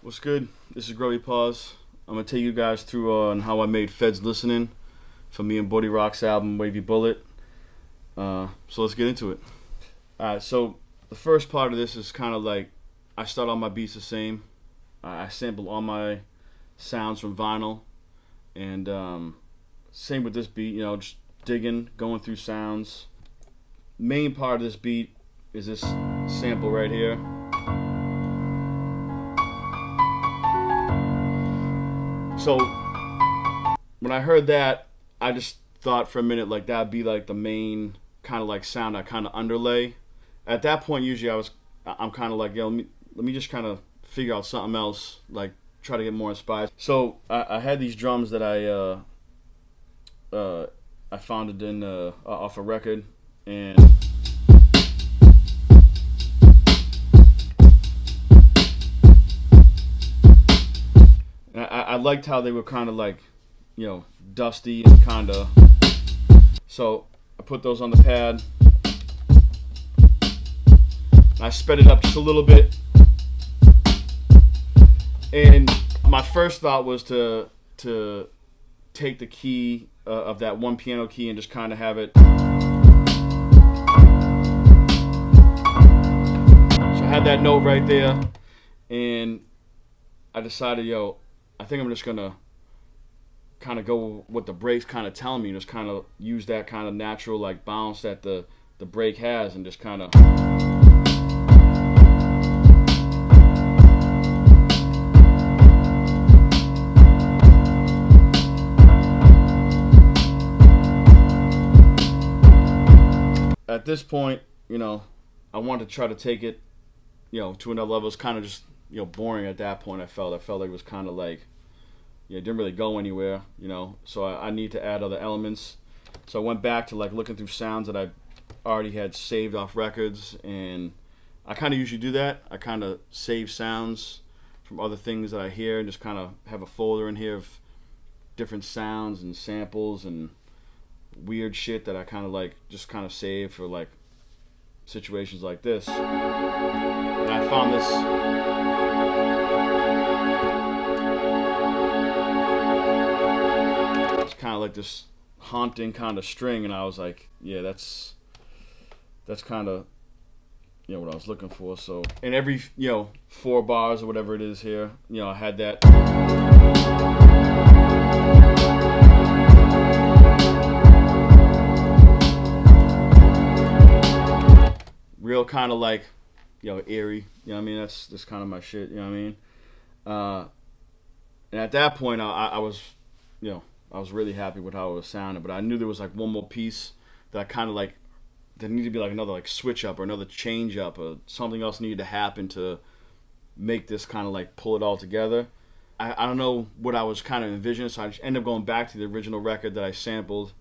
What's good? This is Grubby Paws. I'm going to take you guys through on how I made Feds Listenin for me and BoriRock's album, Wavy Bullet. So let's get into it. Alright, so the first part of this is kind of like, I start all my beats the same. I sample all my sounds from vinyl. And same with this beat, just digging, going through sounds. Main part of this beat is this sample right here. So when I heard that, I just thought for a minute like that'd be like the main kind of like sound I kind of underlay. At that point, usually I'm kind of like, let me just kind of figure out something else, like try to get more inspired. So I had these drums that I found it in off a record, and I liked how they were kind of like, dusty and kind of. So I put those on the pad. I sped it up just a little bit. And my first thought was to take the key of that one piano key and just kind of have it. So I had that note right there, and I decided, I think I'm just gonna kind of go what the break's kind of telling me, just kind of use that kind of natural like bounce that the break has, and just kind of. At this point, I wanted to try to take it, to another level. It's kind of just, boring at that point. I felt like it was kind of like, it didn't really go anywhere, So I need to add other elements. So I went back to like looking through sounds that I already had saved off records, and I kind of usually do that. I kind of save sounds from other things that I hear, and just kind of have a folder in here of different sounds and samples and weird shit that I kind of like just kind of save for like situations like this. And I found this. It's kind of like this haunting kind of string, and I was like, yeah, that's kind of what I was looking for. So in every 4 bars or whatever it is here, I had that. Real kind of like, eerie, what I mean? That's kind of my shit, what I mean? And at that point, I was, I was really happy with how it was sounding, but I knew there was like one more piece that I kind of like, there needed to be like another like switch up or another change up, or something else needed to happen to make this kind of like pull it all together. I don't know what I was kind of envisioning, so I just ended up going back to the original record that I sampled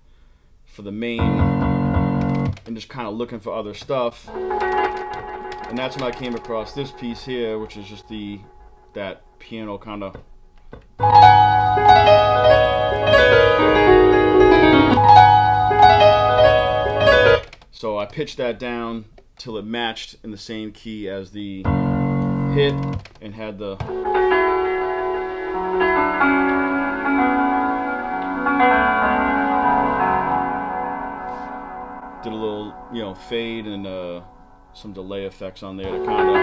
for the main, and just kind of looking for other stuff. And that's when I came across this piece here, which is just that piano kind of. So I pitched that down till it matched in the same key as the hit, and had the. Did a little, fade and some delay effects on there to kind of.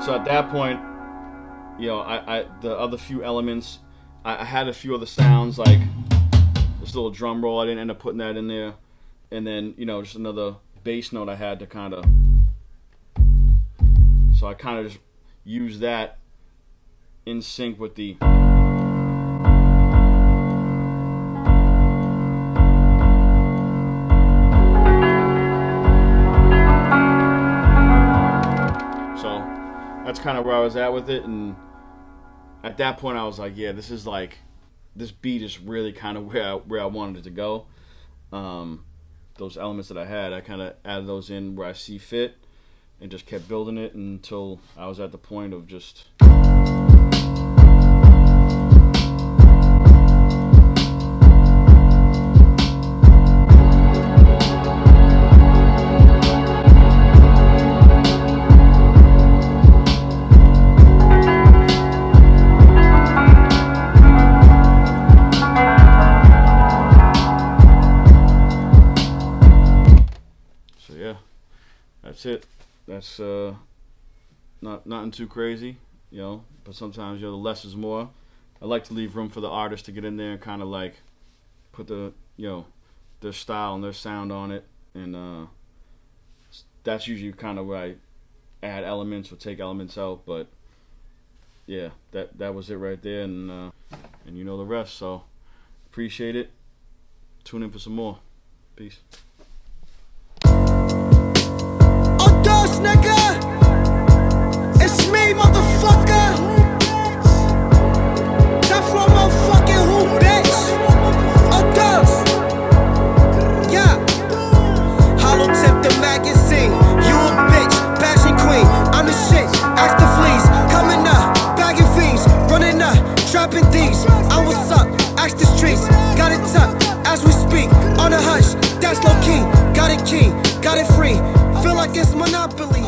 So at that point, I the other few elements, I had a few other sounds like this little drum roll. I didn't end up putting that in there, and then just another bass note I had to kind of. So I kind of just used that in sync with the. That's kind of where I was at with it, and at that point I was like, yeah, this beat is really kind of where I wanted it to go. Those elements that I had, I kind of added those in where I see fit, and just kept building it until I was at the point of just. that's nothing too crazy, you know. But sometimes, you know, the less is more. I like to leave room for the artist to get in there and kind of like put the, you know, their style and their sound on it, and that's usually kind of where I add elements or take elements out. But yeah, that was it right there, and you know the rest. So appreciate it. Tune in for some more. Peace. Oh, dust, nigga. It's me, motherfucker. Teflon, motherfucking who, bitch? Oh, dust. Yeah. Hollow tip the magazine. You a bitch, passion queen. I'm the shit. Ask the fleas. Coming up, bagging fiends. Running up, dropping these. I what's up? Ask the streets. Got it tucked as we speak. On a hush, that's low key. Got it key, got it free. Feel like it's Monopoly.